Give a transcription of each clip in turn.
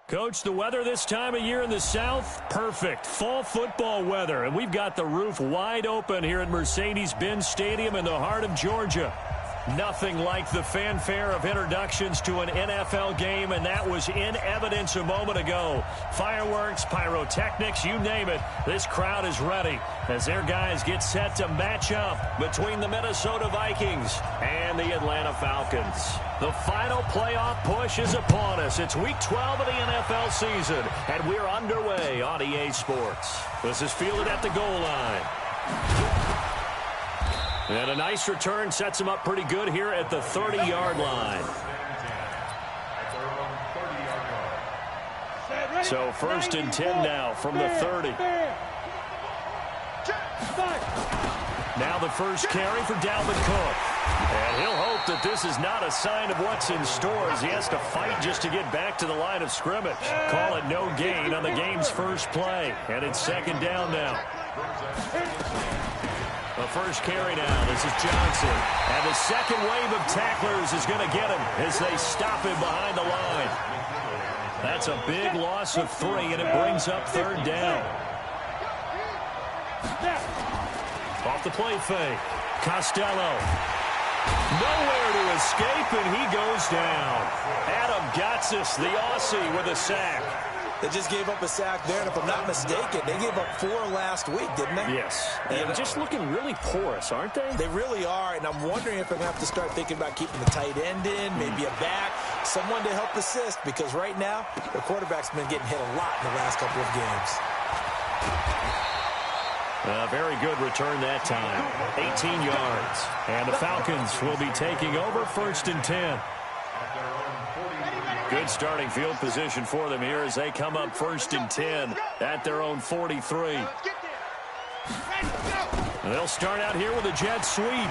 Coach, the weather this time of year in the South, perfect. Fall football weather, and we've got the roof wide open here at Mercedes-Benz Stadium in the heart of Georgia. Nothing like the fanfare of introductions to an NFL game, and that was in evidence a moment ago. Fireworks, pyrotechnics, you name it. This crowd is ready as their guys get set to match up between the Minnesota Vikings and the Atlanta Falcons. The final playoff push is upon us. It's Week 12 of the NFL season, and we're underway on EA Sports. This is fielded at the goal line. And a nice return sets him up pretty good here at the 30-yard line. So 1st and 10 now from the 30. Now the first carry for Dalvin Cook. And he'll hope that this is not a sign of what's in store as he has to fight just to get back to the line of scrimmage. Call it no gain on the game's first play. And it's 2nd down now. The first carry now. This is Johnson. And the second wave of tacklers is going to get him as they stop him behind the line. That's a big loss of 3, and it brings up 3rd down. Off the play fake. Costello. Nowhere to escape, and he goes down. Adam Gotsis, the Aussie, with a sack. They just gave up a sack there, and if I'm not mistaken, they gave up 4 last week, didn't they? Yes. And just looking really porous, aren't they? They really are, and I'm wondering if I'm going to have to start thinking about keeping the tight end in, maybe a back, someone to help assist, because right now, the quarterback's been getting hit a lot in the last couple of games. A very good return that time. 18 yards. And the Falcons will be taking over 1st and 10. Good starting field position for them here as they come up 1st and 10 at their own 43. They'll start out here with a jet sweep.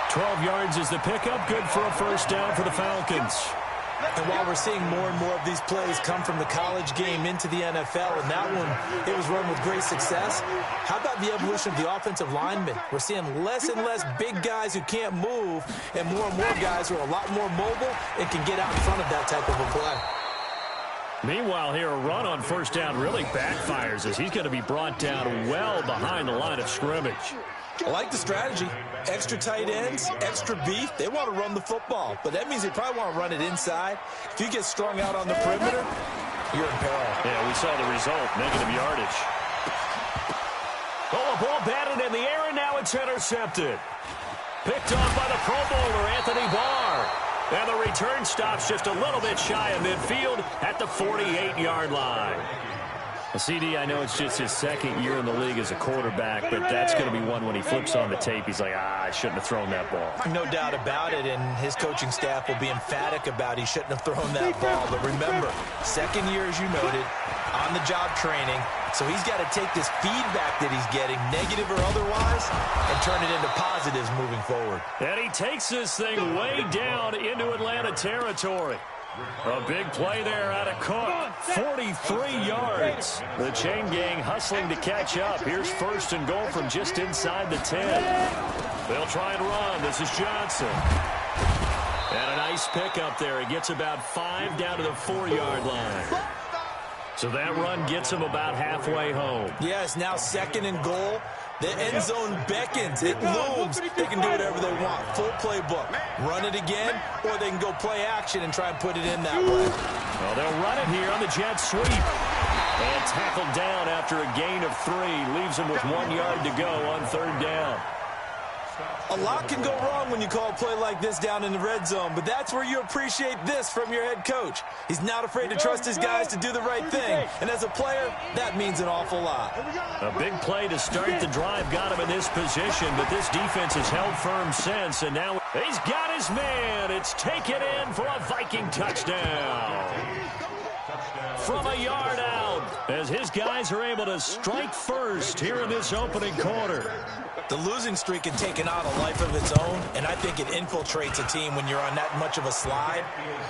12 yards is the pickup. Good for a 1st down for the Falcons. And while we're seeing more and more of these plays come from the college game into the NFL, and that one, it was run with great success, how about the evolution of the offensive linemen? We're seeing less and less big guys who can't move, and more guys who are a lot more mobile and can get out in front of that type of a play. Meanwhile, here, a run on 1st down really backfires as he's going to be brought down well behind the line of scrimmage. I like the strategy. Extra tight ends, extra beef. They want to run the football, but that means they probably want to run it inside. If you get strung out on the perimeter, you're in peril. Yeah, we saw the result, negative yardage. Oh, a ball batted in the air, and now it's intercepted. Picked off by the Pro Bowler, Anthony Barr. And the return stops just a little bit shy of midfield at the 48-yard line. CD, I know it's just his 2nd year in the league as a quarterback, but that's going to be one when he flips on the tape. He's like, I shouldn't have thrown that ball. No doubt about it, and his coaching staff will be emphatic about he shouldn't have thrown that ball. But remember, 2nd year, as you noted, on-the-job training, so he's got to take this feedback that he's getting, negative or otherwise, and turn it into positives moving forward. And he takes this thing way down into Atlanta territory. A big play there out of Cook. 43 yards. The chain gang hustling to catch up. Here's 1st and goal from just inside the 10. They'll try and run. This is Johnson. And a nice pickup there. He gets about 5 down to the 4-yard line. So that run gets him about halfway home. Yes, now 2nd and goal. The end zone beckons. It looms. They can do whatever they want. Full playbook. Run it again, or they can go play action and try and put it in that way. Well, they'll run it here on the jet sweep. And tackled down after a gain of 3. Leaves him with 1 yard to go on 3rd down. A lot can go wrong when you call a play like this down in the red zone, but that's where you appreciate this from your head coach. He's not afraid to trust his guys to do the right thing, and as a player, that means an awful lot. A big play to start the drive got him in this position, but this defense has held firm since, and now he's got his man. It's taken in for a Viking touchdown. From a yard out. as his guys are able to strike first here in this opening quarter. The losing streak had taken on a life of its own, and I think it infiltrates a team when you're on that much of a slide.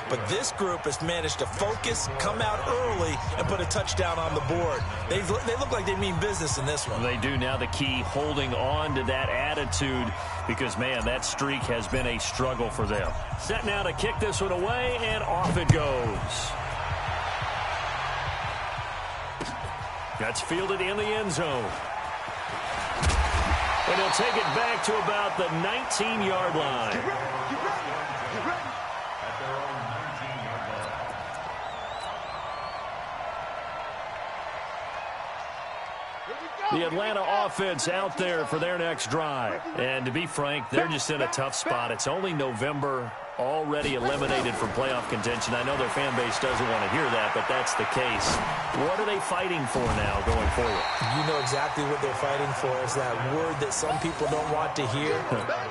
But this group has managed to focus, come out early, and put a touchdown on the board. They look like they mean business in this one. They do. Now the key, holding on to that attitude, because, man, that streak has been a struggle for them. Set now to kick this one away, and off it goes. That's fielded in the end zone. And he'll take it back to about the 19-yard line. The Atlanta offense out there for their next drive. And to be frank, they're just in a tough spot. It's only November, already eliminated from playoff contention. I know their fan base doesn't want to hear that, but that's the case. What are they fighting for now going forward? You know exactly what they're fighting for. Is that word that some people don't want to hear,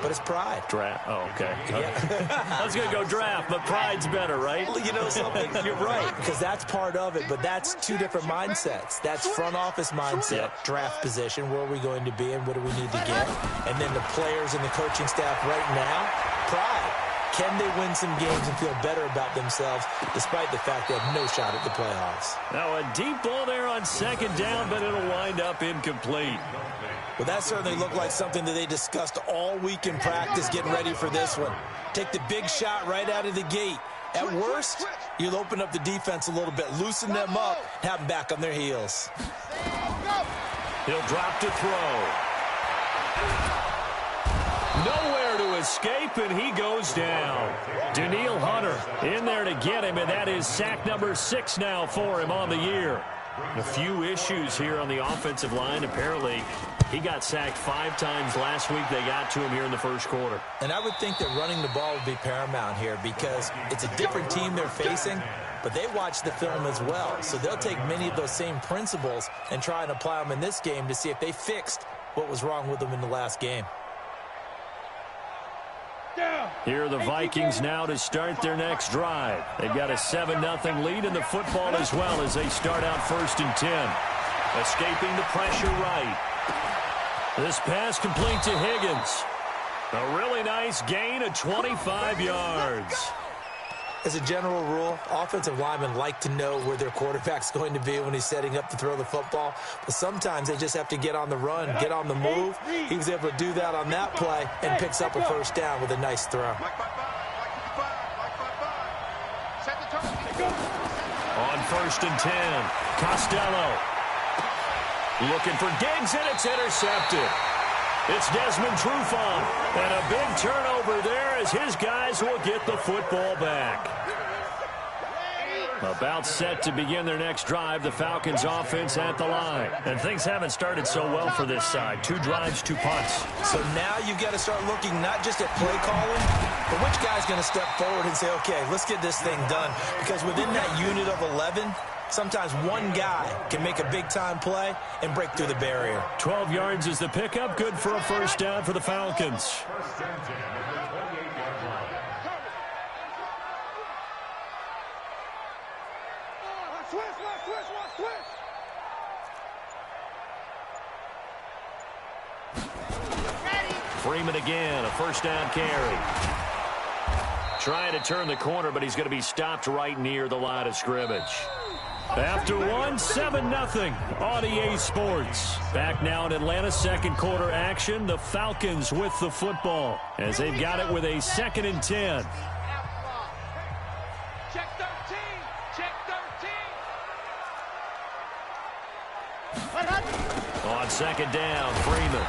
but it's pride. Draft. Oh, okay. Yeah. I was going to go draft, but pride's better, right? Well, you know something? You're right, because that's part of it, but that's two different mindsets. That's front office mindset, draft position, where are we going to be and what do we need to get? And then the players and the coaching staff right now, pride. Can they win some games and feel better about themselves despite the fact they have no shot at the playoffs? Now a deep ball there on second down, but it'll wind up incomplete. Well, that certainly looked like something that they discussed all week in practice getting ready for this one. Take the big shot right out of the gate. At worst, you'll open up the defense a little bit, loosen them up, have them back on their heels. He'll drop to throw. Nowhere to escape, and he goes down. Danielle Hunter in there to get him, and that is sack number 6 now for him on the year. A few issues here on the offensive line. Apparently, he got sacked 5 times last week. They got to him here in the first quarter. And I would think that running the ball would be paramount here because it's a different team they're facing, but they watch the film as well. So they'll take many of those same principles and try and apply them in this game to see if they fixed what was wrong with them in the last game. Here are the Vikings now to start their next drive. They've got a 7-0 lead in the football as well as they start out 1st and 10. Escaping the pressure right. This pass complete to Higgins. A really nice gain of 25 yards. As a general rule, offensive linemen like to know where their quarterback's going to be when he's setting up to throw the football. But sometimes they just have to get on the run, get on the move. He was able to do that on that play and picks up a first down with a nice throw. On 1st and 10, Costello. Looking for Diggs, and it's intercepted. It's Desmond Trufant, and a big turnover there as his guys will get the football back. About set to begin their next drive, the Falcons offense at the line. And things haven't started so well for this side. 2 drives, 2 punts. So now you've got to start looking not just at play calling, but which guy's going to step forward and say, okay, let's get this thing done. Because within that unit of 11, sometimes one guy can make a big-time play and break through the barrier. 12 yards is the pickup. Good for a first down for the Falcons. Freeman again, a first down carry. Trying to turn the corner, but he's going to be stopped right near the line of scrimmage. After one, 7-0 on EA Sports. Back now in Atlanta, second quarter action. The Falcons with the football as they've got it with a 2nd and 10. Check 13. Check 13. On second down, Freeman.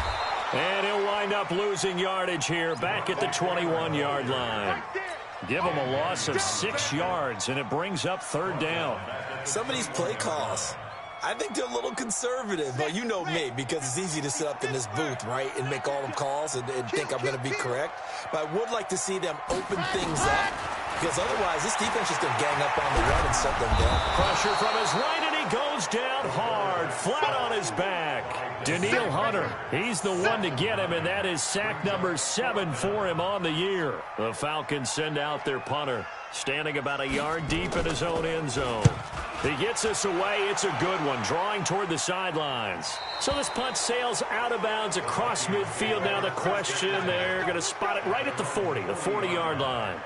And he'll wind up losing yardage here back at the 21-yard line. Give him a loss of 6 yards, and it brings up 3rd down. Some of these play calls, I think they're a little conservative. But you know me, because it's easy to sit up in this booth, right, and make all the calls and think I'm going to be correct. But I would like to see them open things up, because otherwise this defense is going to gang up on the run and shut them down. Pressure from his right, and he goes down hard, flat on his back. Danielle Hunter, he's the one to get him, and that is sack number 7 for him on the year. The Falcons send out their punter, standing about a yard deep in his own end zone. He gets us away. It's a good one, drawing toward the sidelines. So this punt sails out of bounds across midfield. Now the question, they're going to spot it right at the 40, the 40-yard line.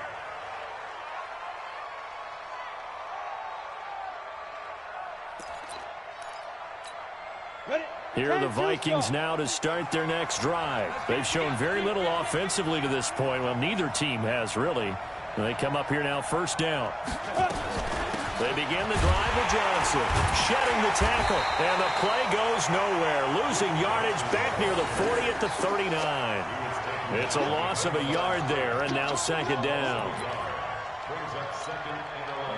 Here are the Vikings now to start their next drive. They've shown very little offensively to this point. Well, neither team has, really. And they come up here now, first down. They begin the drive with Johnson, shedding the tackle, and the play goes nowhere. Losing yardage back near the 40 at the 39. It's a loss of a yard there, and now second down.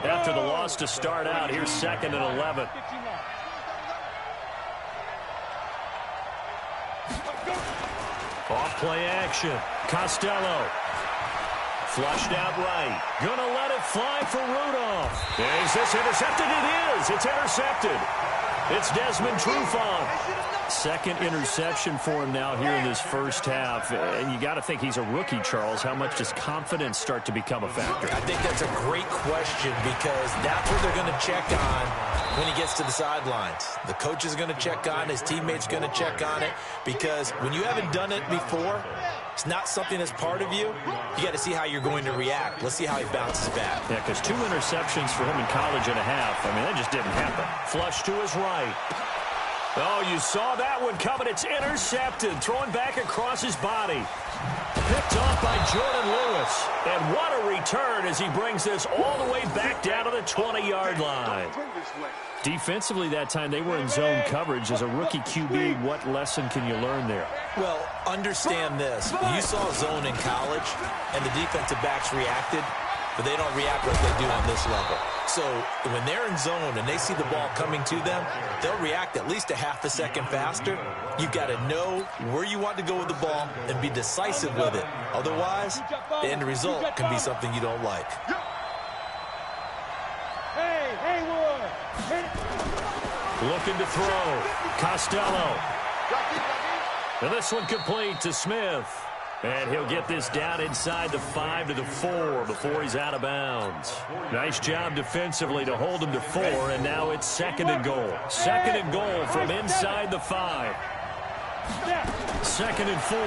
After the loss to start out, here's second and 11. Off play action. Costello. Flushed out right. Gonna let it fly for Rudolph. Is this intercepted? It is. It's intercepted. It's Desmond Trufant. Second interception for him now here in this first half. And you got to think he's a rookie, Charles. How much does confidence start to become a factor? I think that's a great question because that's what they're going to check on when he gets to the sidelines. The coach is going to check on it. His teammates going to check on it because when you haven't done it before, it's not something that's part of you. You got to see how you're going to react. Let's see how he bounces back. Yeah, because 2 interceptions for him in college and a half. I mean, that just didn't happen. Flush to his right. Oh, you saw that one coming. It's intercepted. Throwing back across his body. Picked off by Jordan Lewis. And what a return as he brings this all the way back down to the 20-yard line. Defensively that time, they were in zone coverage. As a rookie QB, what lesson can you learn there? Well, understand this. You saw zone in college, and the defensive backs reacted, but they don't react like they do on this level. So when they're in zone and they see the ball coming to them, they'll react at least a half a second faster. You've got to know where you want to go with the ball and be decisive with it. Otherwise, the end result can be something you don't like. Looking to throw. Costello. And this one complete to Smith. And he'll get this down inside the 5 to the 4 before he's out of bounds. Nice job defensively to hold him to 4, and now it's second and goal. Second and goal from inside the 5. Second and 4.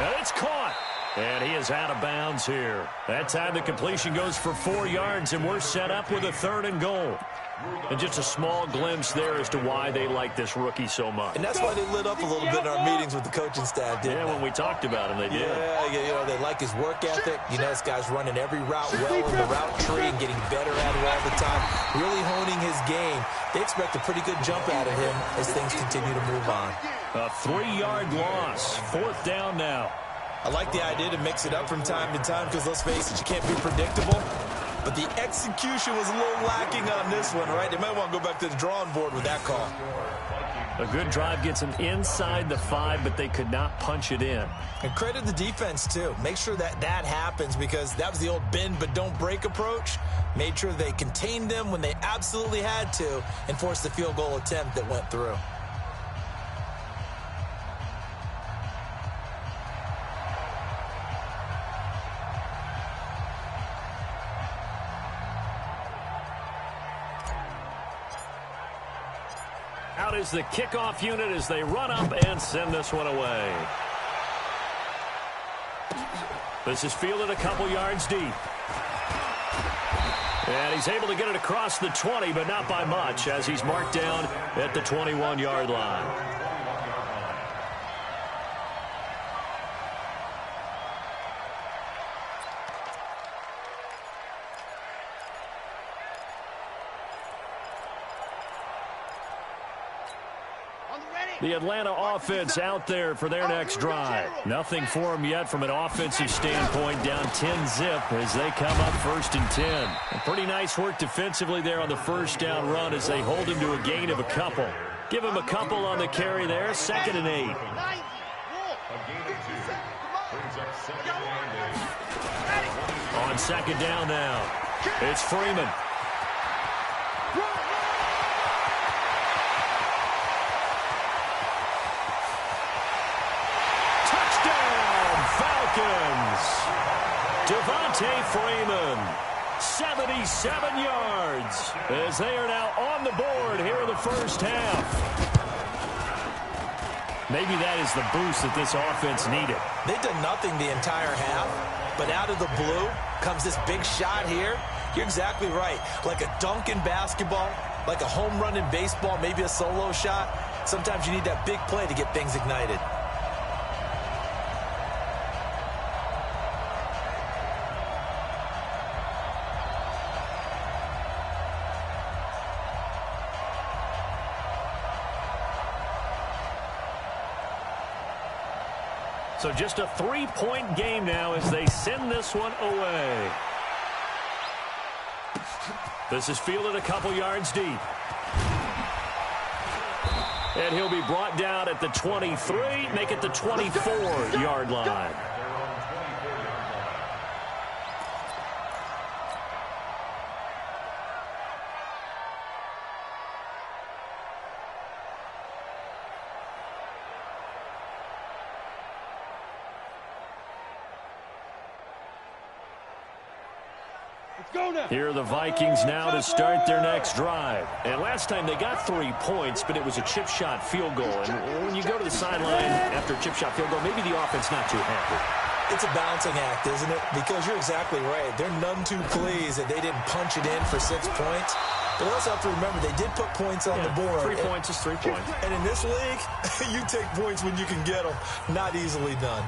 And it's caught. And he is out of bounds here. That time the completion goes for 4 yards, and we're set up with a third and goal. And just a small glimpse there as to why they like this rookie so much. And that's why they lit up a little bit in our meetings with the coaching staff, didn't they? When we talked about him, they did. Yeah, you know, they like his work ethic. You know, this guy's running every route well in the route tree and getting better at it all the time, really honing his game. They expect a pretty good jump out of him as things continue to move on. A 3-yard loss. Fourth down now. I like the idea to mix it up from time to time because, let's face it, you can't be predictable. But the execution was a little lacking on this one, right? They might want to go back to the drawing board with that call. A good drive gets them inside the 5, but they could not punch it in. And credit the defense, too. Make sure that that happens because that was the old bend but don't break approach. Made sure they contained them when they absolutely had to and forced the field goal attempt that went through. Out is the kickoff unit as they run up and send this one away. This is fielded a couple yards deep. And he's able to get it across the 20, but not by much as he's marked down at the 21-yard line. The Atlanta offense out there for their next drive. Nothing for them yet from an offensive standpoint, down 10-zip as they come up first and 10. A pretty nice work defensively there on the first down run as they hold him to a gain of a couple. Give him a couple on the carry there, second and 8. On second down now, it's Freeman. Devontae Freeman, 77 yards as they are now on the board here in the first half. Maybe that is the boost that this offense needed. They've done nothing the entire half, but out of the blue comes this big shot here. You're exactly right. Like a dunk in basketball, like a home run in baseball, maybe a solo shot. Sometimes you need that big play to get things ignited. So just a 3-point game now as they send this one away. This is fielded a couple yards deep. And he'll be brought down at the 23, make it the 24-yard line. Here are the Vikings now to start their next drive. And last time they got 3 points, but it was a chip shot field goal. And when you go to the sideline after a chip shot field goal, maybe the offense not too happy. It's a balancing act, isn't it? Because you're exactly right. They're none too pleased that they didn't punch it in for 6 points. But we also have to remember they did put points on the board. 3 points is 3 points. And in this league, you take points when you can get them. Not easily done.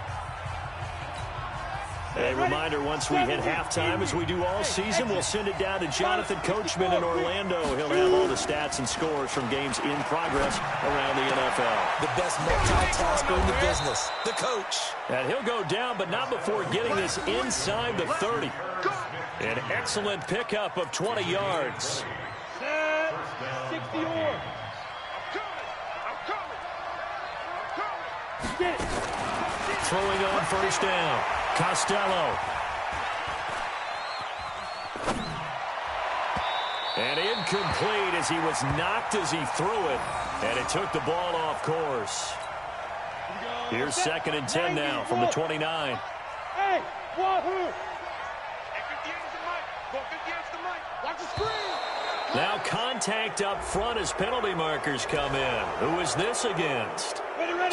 A reminder, once we hit halftime, as we do all season, we'll send it down to Jonathan Coachman in Orlando. He'll have all the stats and scores from games in progress around the NFL. The best multitasker in the business, the coach. And he'll go down, but not before getting this inside the 30. An excellent pickup of 20 yards. 60 yards. Throwing on first down. Costello. And incomplete as he was knocked as he threw it. And it took the ball off course. Here's 2nd and 10 now from the 29. Hey, wahoo! Watch the screen! Now contact up front as penalty markers come in. Who is this against?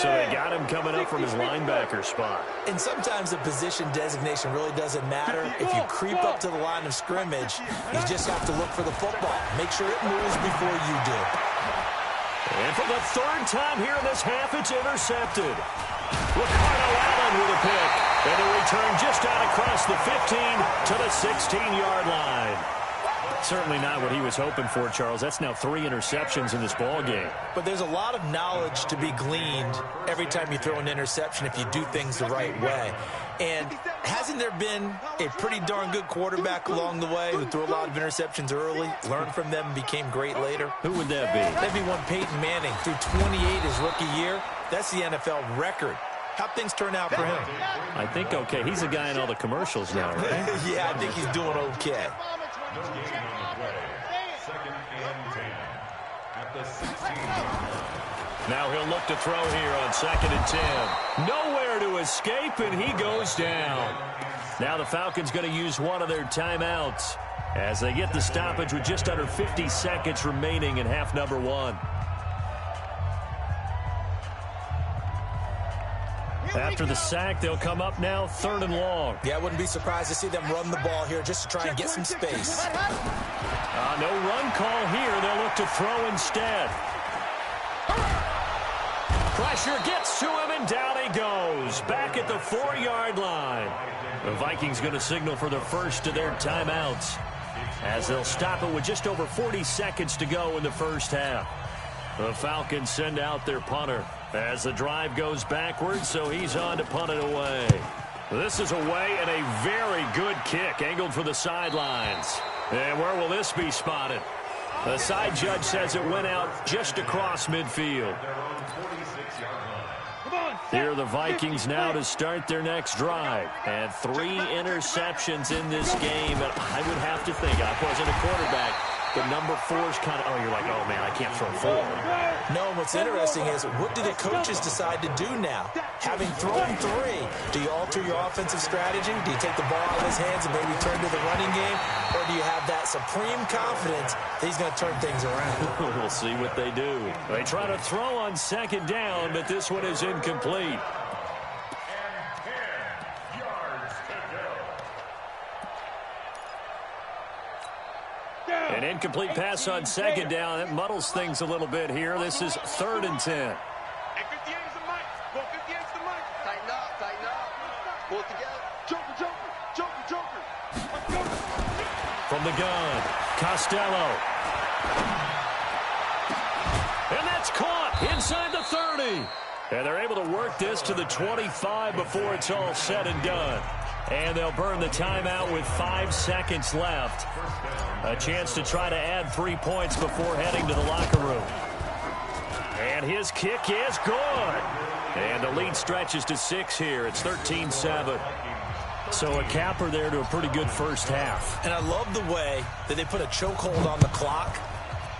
So they got him coming up from his linebacker spot. And sometimes the position designation really doesn't matter. If you creep up to the line of scrimmage, you just have to look for the football. Make sure it moves before you do. And for the 3rd time here in this half, it's intercepted. Ricardo Allen with a pick. And a return just out across the 15 to the 16-yard line. Certainly not what he was hoping for, Charles. That's now 3 interceptions in this ball game. But there's a lot of knowledge to be gleaned every time you throw an interception if you do things the right way. And hasn't there been a pretty darn good quarterback along the way who threw a lot of interceptions early, learned from them, and became great later? Who would that be? That'd be one Peyton Manning. Threw 28 his rookie year. That's the NFL record. How'd things turn out for him? I think okay. He's a guy in all the commercials now, right? Yeah, I think he's doing okay. Now he'll look to throw here on 2nd and 10. Nowhere to escape, and he goes down. Now the Falcons going to use one of their timeouts as they get the stoppage with just under 50 seconds remaining in half number 1. After the sack, they'll come up now 3rd and long. Yeah, I wouldn't be surprised to see them run the ball here just to try and get some space. No run call here. They'll look to throw instead. Pressure gets to him, and down he goes. Back at the 4-yard line. The Vikings going to signal for the first of their timeouts as they'll stop it with just over 40 seconds to go in the first half. The Falcons send out their punter as the drive goes backwards, so he's on to punt it away. This is away and a very good kick angled for the sidelines. And where will this be spotted? The side judge says it went out just across midfield. Here are the Vikings now to start their next drive. And 3 interceptions in this game. And I would have to think, I wasn't a quarterback, but number 4's kind of, oh, you're like, oh, man, I can't throw 4. No, what's interesting is, what do the coaches decide to do now? Having thrown 3, do you alter your offensive strategy? Do you take the ball out of his hands and maybe turn to the running game? Or do you have that supreme confidence that he's going to turn things around? We'll see what they do. They try to throw on second down, but this one is incomplete. An incomplete pass on second down. That muddles things a little bit here. This is 3rd and 10. Hey, 58 is the mic. Go 58 is the mic. Tighten up, tighten up. Pull it together. Joker. Let's go. From the gun, Costello. And that's caught inside the 30. And they're able to work this to the 25 before it's all said and done. And they'll burn the timeout with 5 seconds left. A chance to try to add 3 points before heading to the locker room. And his kick is good. And the lead stretches to 6 here. It's 13-7. So a capper there to a pretty good first half. And I love the way that they put a chokehold on the clock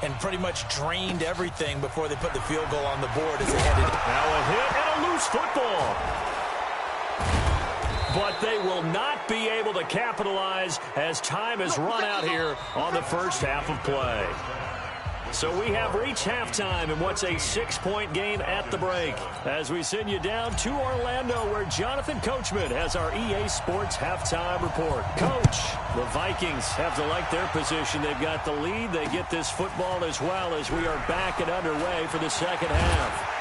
and pretty much drained everything before they put the field goal on the board as they headed. Now a hit and a loose football. But they will not be able to capitalize as time has run out here on the first half of play. So we have reached halftime in what's a 6-point game at the break. As we send you down to Orlando, where Jonathan Coachman has our EA Sports halftime report. Coach, the Vikings have to like their position. They've got the lead. They get this football as well as we are back and underway for the second half.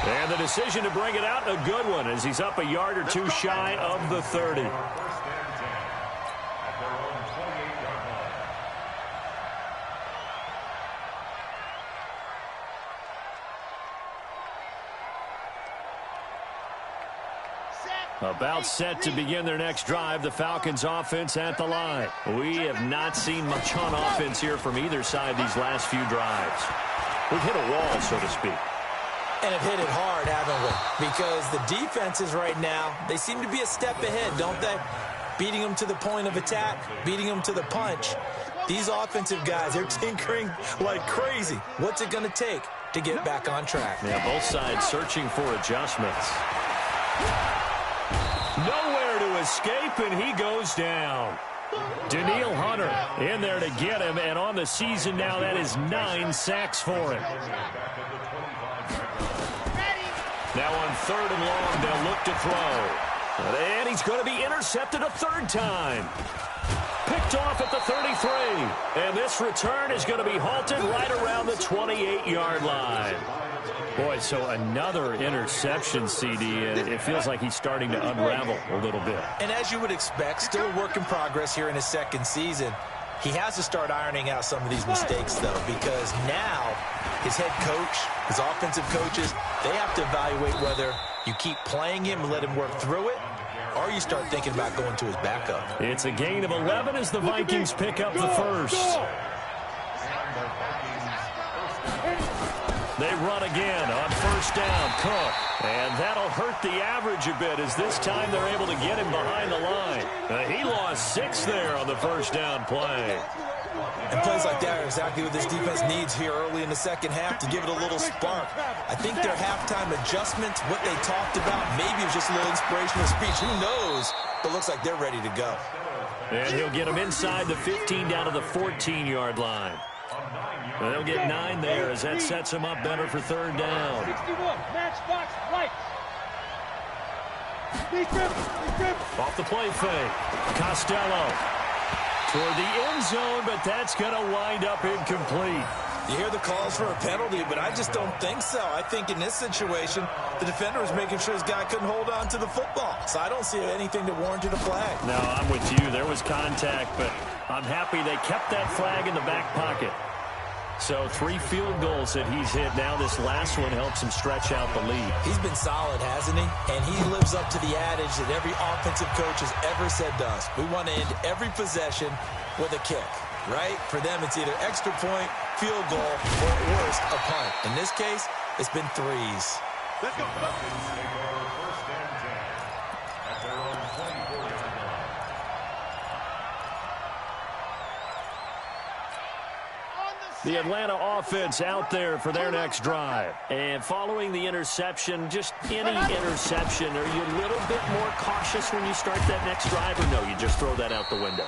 And the decision to bring it out, a good one, as he's up a yard or 2 shy of the 30. About set to begin their next drive, the Falcons offense at the line. We have not seen much on offense here from either side these last few drives. We've hit a wall, so to speak. And have hit it hard, haven't we? Because the defenses right now, they seem to be a step ahead, don't they? Beating them to the point of attack, beating them to the punch. These offensive guys, they're tinkering like crazy. What's it going to take to get back on track? Yeah, both sides searching for adjustments. Nowhere to escape, and he goes down. Daniil Hunter in there to get him, and on the season now, that is 9 sacks for him. Now on 3rd and long, they'll look to throw. And he's going to be intercepted a 3rd time. Picked off at the 33. And this return is going to be halted right around the 28-yard line. Boy, so another interception, CD, and it feels like he's starting to unravel a little bit. And as you would expect, still a work in progress here in his 2nd season. He has to start ironing out some of these mistakes, though, because now his head coach, his offensive coaches, they have to evaluate whether you keep playing him and let him work through it, or you start thinking about going to his backup. It's a gain of 11 as the Vikings pick up the first. They run again on 1st down. Cook. And that'll hurt the average a bit as this time they're able to get him behind the line. He lost 6 there on the 1st down play. And plays like that are exactly what this defense needs here early in the 2nd half to give it a little spark. I think their halftime adjustments, what they talked about, maybe it was just a little inspirational speech. Who knows? But looks like they're ready to go. And he'll get them inside the 15 down to the 14-yard line. And they'll get 9 there as that sets him up better for 3rd down. 61, match box, right. Off the play fake. Costello toward the end zone, but that's going to wind up incomplete. You hear the calls for a penalty, but I just don't think so. I think in this situation, the defender was making sure his guy couldn't hold on to the football. So I don't see anything that warranted a flag. No, I'm with you. There was contact, but I'm happy they kept that flag in the back pocket. So 3 field goals that he's hit now. This last one helps him stretch out the lead. He's been solid, hasn't he? And he lives up to the adage that every offensive coach has ever said to us. We want to end every possession with a kick, right? For them, it's either extra point, field goal, or at worst, a punt. In this case, it's been 3s. Let's go. The Atlanta offense out there for their next drive. And following the interception, just any interception, are you a little bit more cautious when you start that next drive, or no, you just throw that out the window?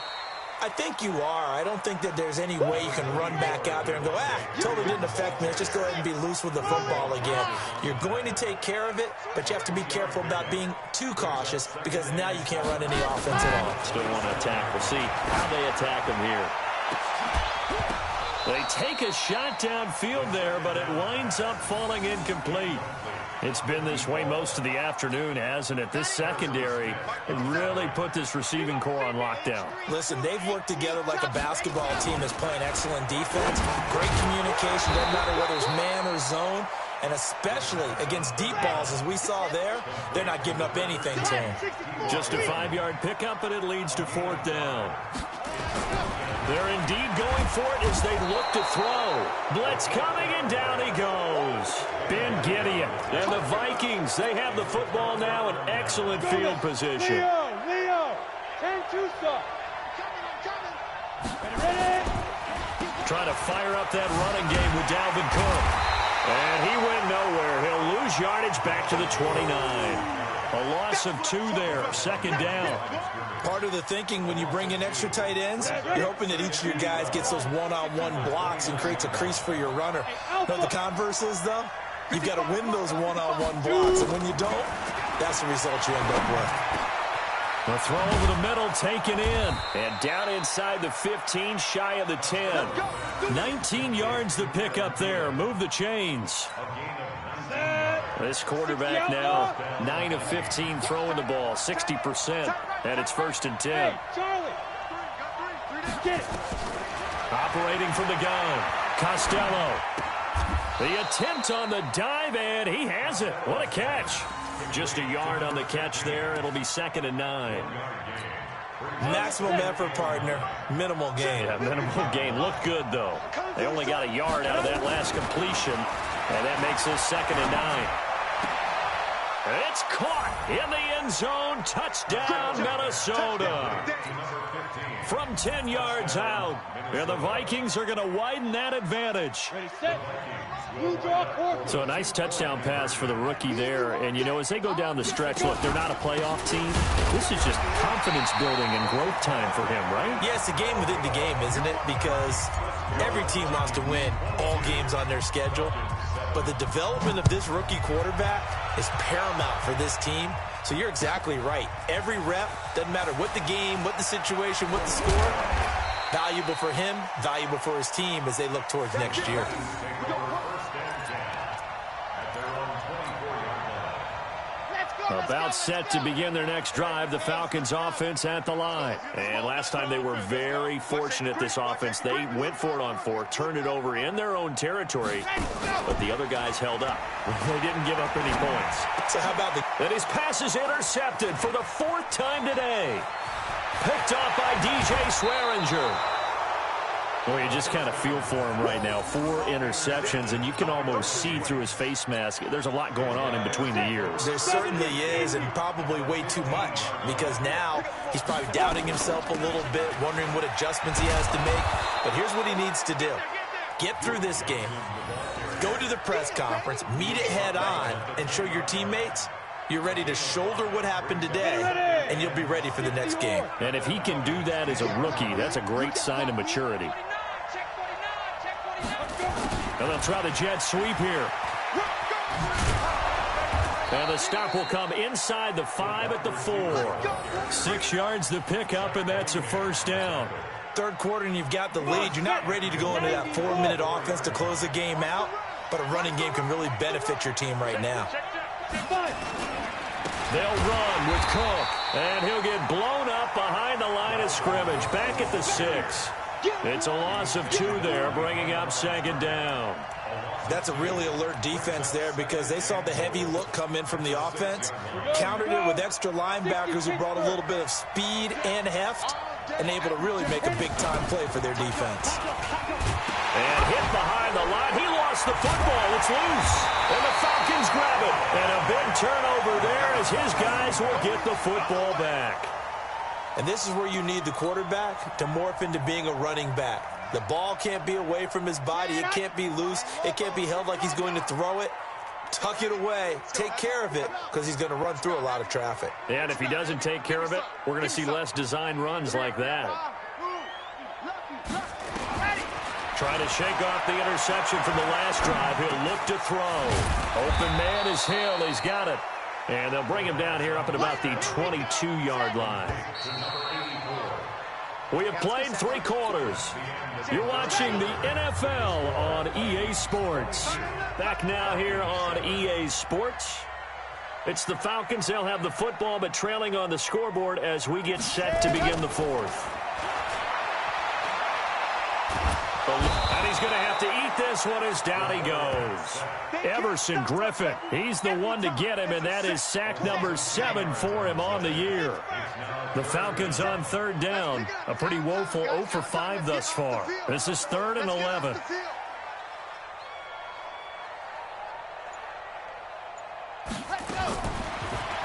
I think you are. I don't think that there's any way you can run back out there and go, totally didn't affect me. Let's just go ahead and be loose with the football again. You're going to take care of it, but you have to be careful about being too cautious because now you can't run any offense at all. Still want to attack. We'll see how they attack him here. They take a shot downfield there, but it winds up falling incomplete. It's been this way most of the afternoon, hasn't it? This secondary really put this receiving core on lockdown. Listen, they've worked together like a basketball team that's playing excellent defense. Great communication, doesn't matter whether it's man or zone. And especially against deep balls, as we saw there, they're not giving up anything to him. Just a 5-yard pickup, and it leads to 4th down. They're indeed going for it as they look to throw. Blitz coming, and down he goes. Ben Gideon. And the Vikings, they have the football now in excellent field position. Leo, 10-2 stop. Ready? Trying to fire up that running game with Dalvin Cook. And he went nowhere. He'll lose yardage back to the 29. A loss of 2 there, 2nd down. Part of the thinking when you bring in extra tight ends, you're hoping that each of your guys gets those one-on-one blocks and creates a crease for your runner. But the converse is, though, you've got to win those one-on-one blocks. And when you don't, that's the result you end up with. The throw over the middle, taken in. And down inside the 15, shy of the 10. 19 yards to pick up there. Move the chains. This quarterback now, 9 of 15 throwing the ball, 60%. And it's 1st and 10. Operating from the gun, Costello. The attempt on the dive, and he has it. What a catch. Just a yard on the catch there. It'll be 2nd and 9. Maximum effort, partner. Minimal gain. Yeah, minimal gain. Looked good, though. They only got a yard out of that last completion, and that makes this 2nd and 9. It's caught in the end zone. Touchdown, Minnesota. From 10 yards out, and the Vikings are going to widen that advantage. Ready, set. Blue draw court. So a nice touchdown pass for the rookie there. And, you know, as they go down the stretch, look, they're not a playoff team. This is just confidence building and growth time for him, right? Yeah, it's a game within the game, isn't it? Because every team wants to win all games on their schedule. But the development of this rookie quarterback is paramount for this team. So you're exactly right. Every rep, doesn't matter what the game, what the situation, what the score, valuable for him, valuable for his team as they look towards next year. About set to begin their next drive, the Falcons offense at the line. And last time they were very fortunate, this offense. They went for it on 4, turned it over in their own territory, but the other guys held up. They didn't give up any points. So how about the... And his pass is intercepted for the 4th time today. Picked off by DJ Swearinger. Well, you just kind of feel for him right now. 4 interceptions, and you can almost see through his face mask. There's a lot going on in between the ears. There certainly is, and probably way too much, because now he's probably doubting himself a little bit, wondering what adjustments he has to make. But here's what he needs to do. Get through this game. Go to the press conference, meet it head on, and show your teammates you're ready to shoulder what happened today, and you'll be ready for the next game. And if he can do that as a rookie, that's a great sign of maturity. And they'll try the jet sweep here. And the stop will come inside the 5 at the 4. 6 yards to pick up, and that's a 1st down. Third quarter, and you've got the lead. You're not ready to go into that 4-minute offense to close the game out, but a running game can really benefit your team right now. They'll run with Cook, and he'll get blown up behind the line of scrimmage, back at the 6. It's a loss of 2 there, bringing up 2nd down. That's a really alert defense there because they saw the heavy look come in from the offense, countered it with extra linebackers who brought a little bit of speed and heft, and able to really make a big-time play for their defense. And hit behind the line. He lost the football. It's loose. And the Falcons grab it. And a big turnover there as his guys will get the football back. And this is where you need the quarterback to morph into being a running back. The ball can't be away from his body. It can't be loose. It can't be held like he's going to throw it. Tuck it away. Take care of it because he's going to run through a lot of traffic. And if he doesn't take care of it, we're going to see less design runs like that. Trying to shake off the interception from the last drive. He'll look to throw. Open man is Hill. He's got it. And they'll bring him down here up at about the 22-yard line. We have played 3 quarters. You're watching the NFL on EA Sports. Back now here on EA Sports. It's the Falcons. They'll have the football, but trailing on the scoreboard as we get set to begin the 4th. And he's going to have to eat this one as down he goes. Everson Griffin, he's the one to get him, and that is sack number 7 for him on the year. The Falcons on 3rd down. A pretty woeful 0 for 5 thus far. This is 3rd and 11.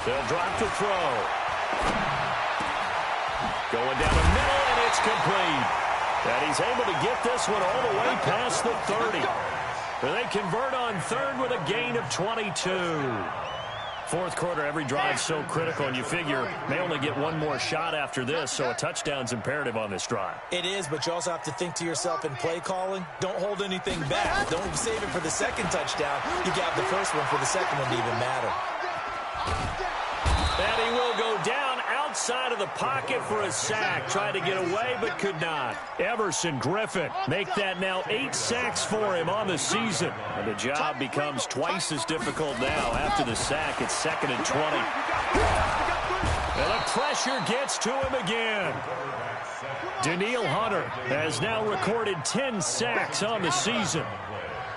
They'll drop to throw. Going down the middle, and it's complete. And he's able to get this one all the way past the 30. And they convert on 3rd with a gain of 22. 4th quarter, every drive's so critical, and you figure may only get one more shot after this, so a touchdown's imperative on this drive. It is, but you also have to think to yourself in play calling, don't hold anything back. Don't save it for the 2nd touchdown. You got the 1st one for the 2nd one to even matter. And he will go down outside of the pocket for a sack. Tried to get away, but could not. Everson Griffin make that now 8 sacks for him on the season. And the job becomes twice as difficult now. After the sack, it's 2nd and 20. And the pressure gets to him again. Danielle Hunter has now recorded 10 sacks on the season.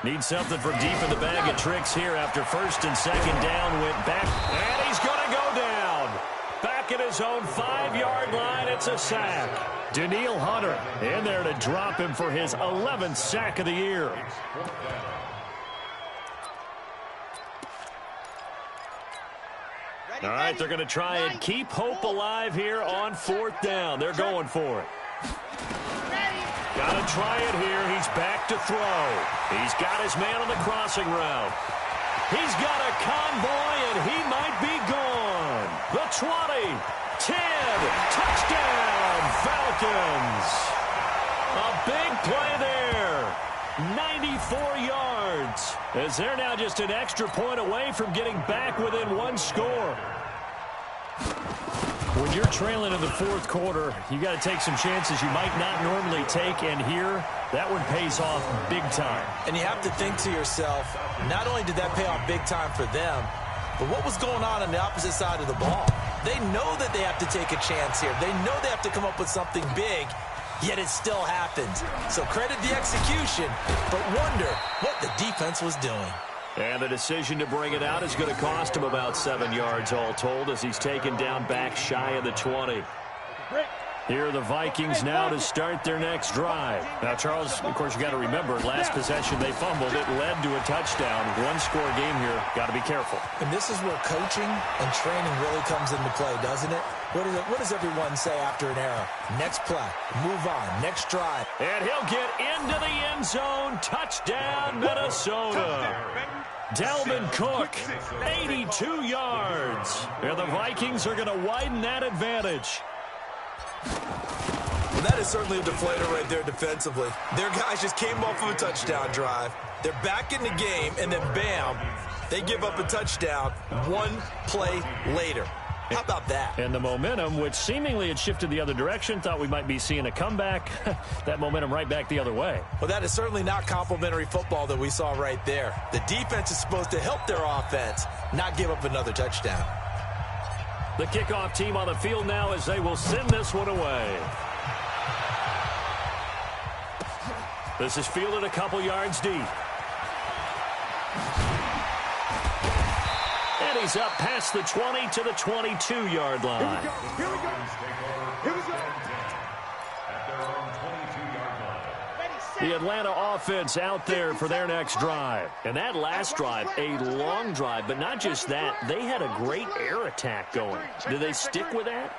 Needs something from deep in the bag of tricks here after 1st and 2nd down. Went back, and he's going to go down. Back at his own 5-yard line, it's a sack. Danielle Hunter in there to drop him for his 11th sack of the year. All right, they're going to try and keep hope alive here on 4th down. They're going for it. Got to try it here. He's back to throw. He's got his man on the crossing route. He's got a convoy, and he might be gone. The 20, 10, touchdown, Falcons. A big play there. 94 yards. As they're now just an extra point away from getting back within 1 score. When you're trailing in the 4th quarter, you got to take some chances you might not normally take, and here, that one pays off big time. And you have to think to yourself, not only did that pay off big time for them, but what was going on the opposite side of the ball? They know that they have to take a chance here. They know they have to come up with something big, yet it still happened. So credit the execution, but wonder what the defense was doing. And the decision to bring it out is going to cost him about 7 yards all told as he's taken down back shy of the 20. Here are the Vikings now to start their next drive. Now, Charles, of course, you got to remember, last possession they fumbled. It led to a touchdown. 1-score game here. Got to be careful. And this is where coaching and training really comes into play, doesn't it? What does everyone say after an error? Next play. Move on. Next drive. And he'll get into the end zone. Touchdown, Minnesota. Dalvin Cook, 82 yards. And the Vikings are going to widen that advantage. Well, that is certainly a deflator right there defensively. Their guys just came off of a touchdown drive. They're back in the game, and then bam, they give up a touchdown 1 play later. How about that? And the momentum, which seemingly had shifted the other direction, thought we might be seeing a comeback. That momentum right back the other way. Well, that is certainly not complimentary football that we saw right there. The defense is supposed to help their offense, not give up another touchdown. The kickoff team on the field now as they will send this one away. This is fielded a couple yards deep. And he's up past the 20 to the 22-yard line. Here we go. Here we go. At their own 22-yard line. Ready, set. The Atlanta offense out there for their next drive. And that last drive, a long drive, but not just that. They had a great air attack going. Do they stick with that?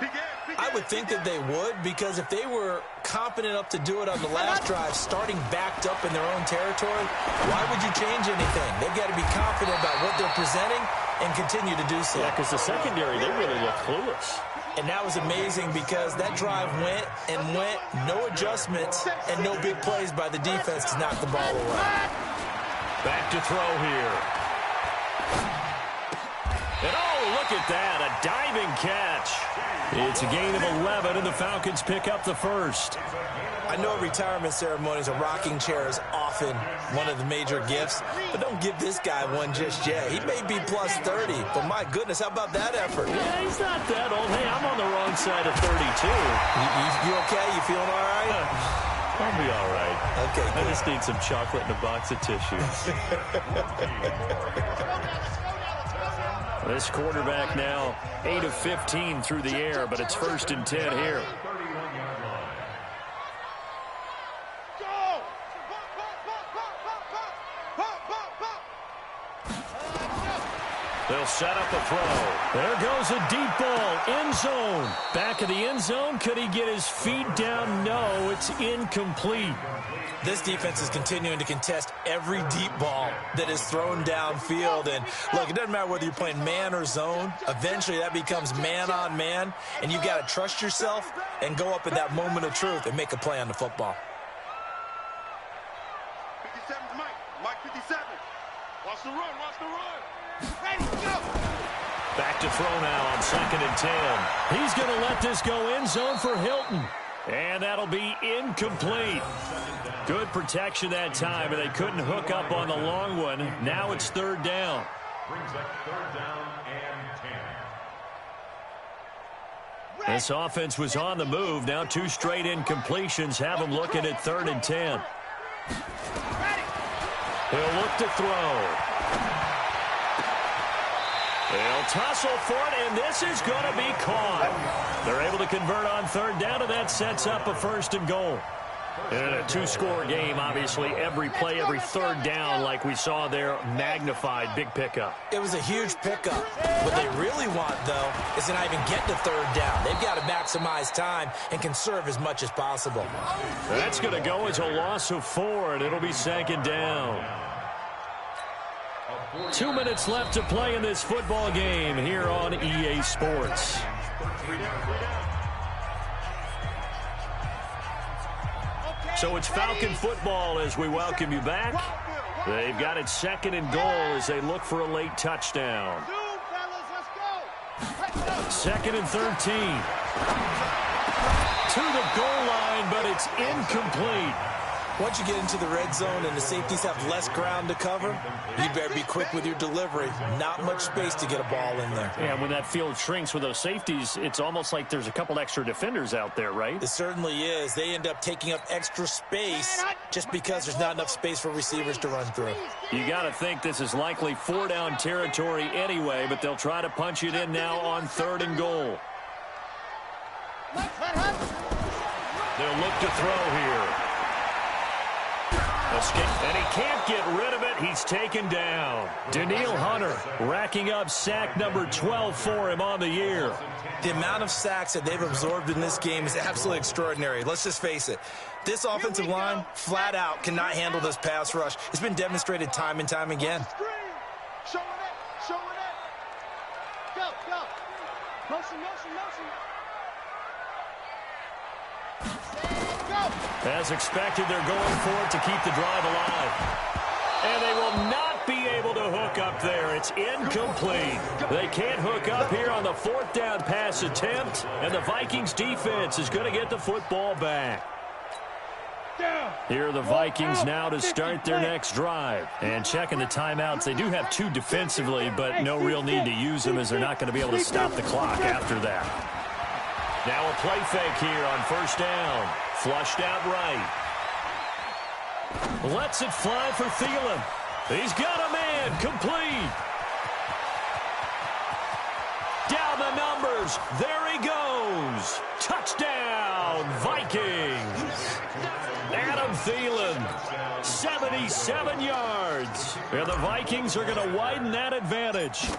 I would think that they would, because if they were confident enough to do it on the last drive, starting backed up in their own territory, why would you change anything? They've got to be confident about what they're presenting and continue to do so. Yeah, because the secondary, they really look clueless. And that was amazing because that drive went and went, no adjustments, and no big plays by the defense to knock the ball away. Back to throw here. And oh, look at that, a diving catch. It's a gain of 11, and the Falcons pick up the first. I know retirement ceremonies, a rocking chair is often one of the major gifts, but don't give this guy one just yet. He may be plus 30, but my goodness, how about that effort? Yeah, he's not that old. Hey, I'm on the wrong side of 32. You okay? You feeling all right? I'll be all right. Okay, good. I just need some chocolate and a box of tissues. This quarterback now 8 of 15 through the air, but it's 1st and 10 here. They'll set up a throw. There goes a deep ball. End zone. Back of the end zone. Could he get his feet down? No, it's incomplete. This defense is continuing to contest every deep ball that is thrown downfield. And, look, it doesn't matter whether you're playing man or zone. Eventually, that becomes man on man. And you've got to trust yourself and go up at that moment of truth and make a play on the football. 57's Mike. Mike 57. Watch the run. Watch the run. Ready, go. Back to throw now on 2nd and 10. He's going to let this go end zone for Hilton. And that'll be incomplete. Good protection that time, and they couldn't hook up on the long one. Now it's 3rd down. Brings up 3rd down and 10. This offense was on the move. Now 2 straight incompletions have them looking at 3rd and 10. He'll look to throw. They'll tussle for it, and this is going to be caught. They're able to convert on 3rd down, and that sets up a 1st and goal. In a 2-score game, obviously, every play, every 3rd down, like we saw there, magnified, big pickup. It was a huge pickup. What they really want, though, is to not even get to 3rd down. They've got to maximize time and conserve as much as possible. That's going to go as a loss of 4, and it'll be 2nd down. 2 minutes left to play in this football game here on EA Sports. So it's Falcon football as we welcome you back. They've got it 2nd and goal as they look for a late touchdown. 2nd and 13. To the goal line, but it's incomplete. Once you get into the red zone and the safeties have less ground to cover, you better be quick with your delivery. Not much space to get a ball in there. Yeah, when that field shrinks with those safeties, it's almost like there's a couple extra defenders out there, right? It certainly is. They end up taking up extra space just because there's not enough space for receivers to run through. You got to think this is likely 4-down territory anyway, but they'll try to punch it in now on 3rd and goal. They'll look to throw here. And he can't get rid of it. He's taken down. Danielle Hunter racking up sack number 12 for him on the year. The amount of sacks that they've absorbed in this game is absolutely extraordinary. Let's just face it. This offensive line, flat out, cannot handle this pass rush. It's been demonstrated time and time again. Show it. Show it. Go, go. Motion, motion, motion. As expected, they're going for it to keep the drive alive. And they will not be able to hook up there. It's incomplete. They can't hook up here on the 4th down pass attempt, and the Vikings defense is going to get the football back. Here are the Vikings now to start their next drive. And checking the timeouts, they do have 2 defensively, but no real need to use them as they're not going to be able to stop the clock after that. Now a play fake here on 1st down. Flushed out right. Lets it fly for Thielen. He's got a man. Complete. Down the numbers. There he goes. Touchdown, Vikings. Adam Thielen, 77 yards. And the Vikings are going to widen that advantage.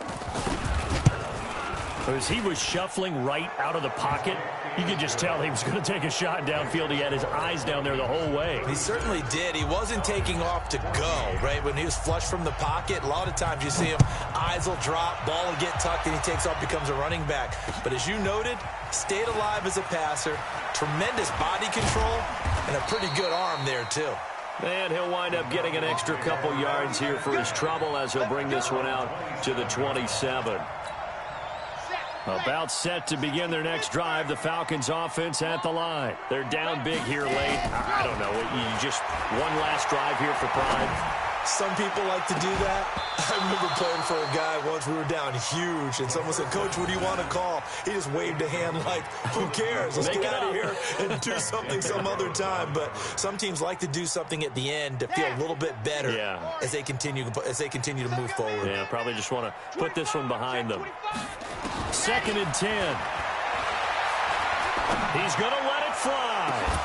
As he was shuffling right out of the pocket, you could just tell he was going to take a shot downfield. He had his eyes down there the whole way. He certainly did. He wasn't taking off to go, right? When he was flush from the pocket, a lot of times you see him, eyes will drop, ball will get tucked, and he takes off, becomes a running back. But as you noted, stayed alive as a passer, tremendous body control, and a pretty good arm there, too. And he'll wind up getting an extra couple yards here for his trouble as he'll bring this one out to the 27. About set to begin their next drive, the Falcons offense at the line. They're down big here late. I don't know. You just one last drive here for pride. Some people like to do that. I remember playing for a guy once. We were down huge, and someone said, "Coach, what do you want to call?" He just waved a hand like, "Who cares? Let's get out of here and do something some other time." But some teams like to do something at the end to feel a little bit better as they continue to move forward. Yeah, probably just want to put this one behind them. 2nd and 10. He's going to let it fly.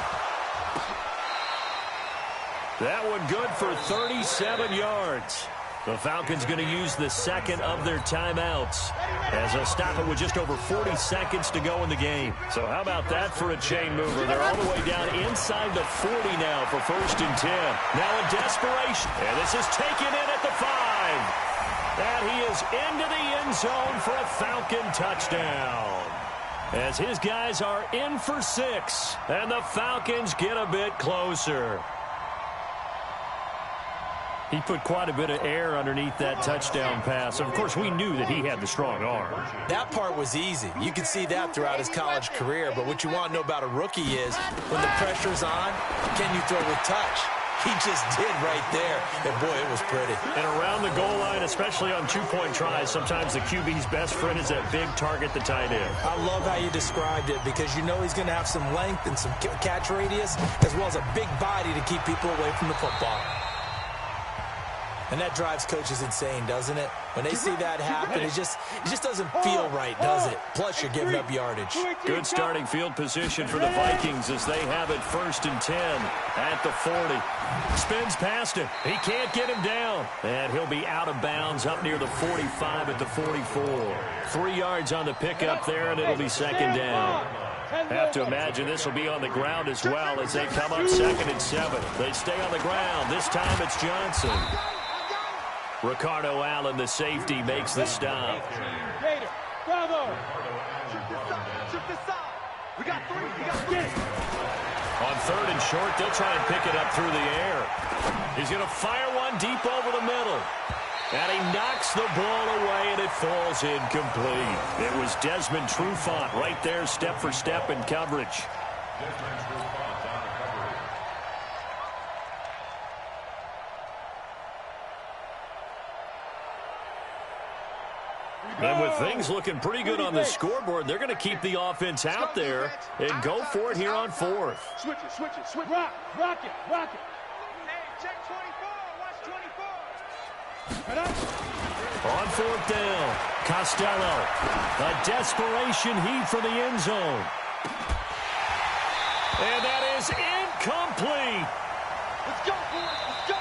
That one good for 37 yards. The Falcons going to use the second of their timeouts as they'll stop it with just over 40 seconds to go in the game. So how about that for a chain mover? They're all the way down inside the 40 now for 1st and 10. Now in desperation. And this is taken in at the 5. And he is into the end zone for a Falcon touchdown. As his guys are in for 6. And the Falcons get a bit closer. He put quite a bit of air underneath that touchdown pass. Of course, we knew that he had the strong arm. That part was easy. You could see that throughout his college career. But what you want to know about a rookie is when the pressure's on, can you throw with touch? He just did right there. And, boy, it was pretty. And around the goal line, especially on two-point tries, sometimes the QB's best friend is that big target, the tight end. I love how you described it because you know he's going to have some length and some catch radius as well as a big body to keep people away from the football. And that drives coaches insane, doesn't it? When they see that happen, it just doesn't feel right, does it? Plus, you're giving up yardage. Good starting field position for the Vikings as they have it 1st and 10 at the 40. Spins past him. He can't get him down. And he'll be out of bounds up near the 45 at the 44. 3 yards on the pickup there, and it'll be 2nd down. Have to imagine this will be on the ground as well as they come up 2nd and 7. They stay on the ground. This time it's Johnson. Ricardo Allen, the safety, makes the stop. On 3rd and short, they'll try and pick it up through the air. He's going to fire one deep over the middle. And he knocks the ball away, and it falls incomplete. It was Desmond Trufant right there, step for step in coverage. And with things looking pretty good on the scoreboard, they're going to keep the offense out there and go for it here on 4th. Switch it. Rock it. Hey, check 24. Watch 24. On 4th down, Costello. A desperation heave from the end zone. And that is incomplete. Let's go, boys. Let's go.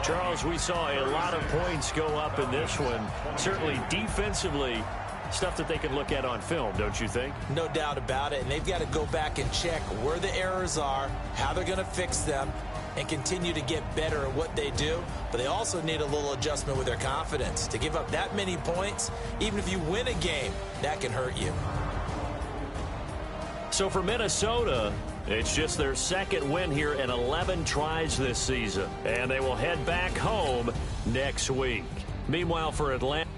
Charles, we saw a lot of points go up in this one. Certainly defensively, stuff that they can look at on film, don't you think? No doubt about it. And they've got to go back and check where the errors are, how they're going to fix them, and continue to get better at what they do. But they also need a little adjustment with their confidence. To give up that many points, even if you win a game, that can hurt you. So for Minnesota, it's just their 2nd win here in 11 tries this season. And they will head back home next week. Meanwhile, for Atlanta.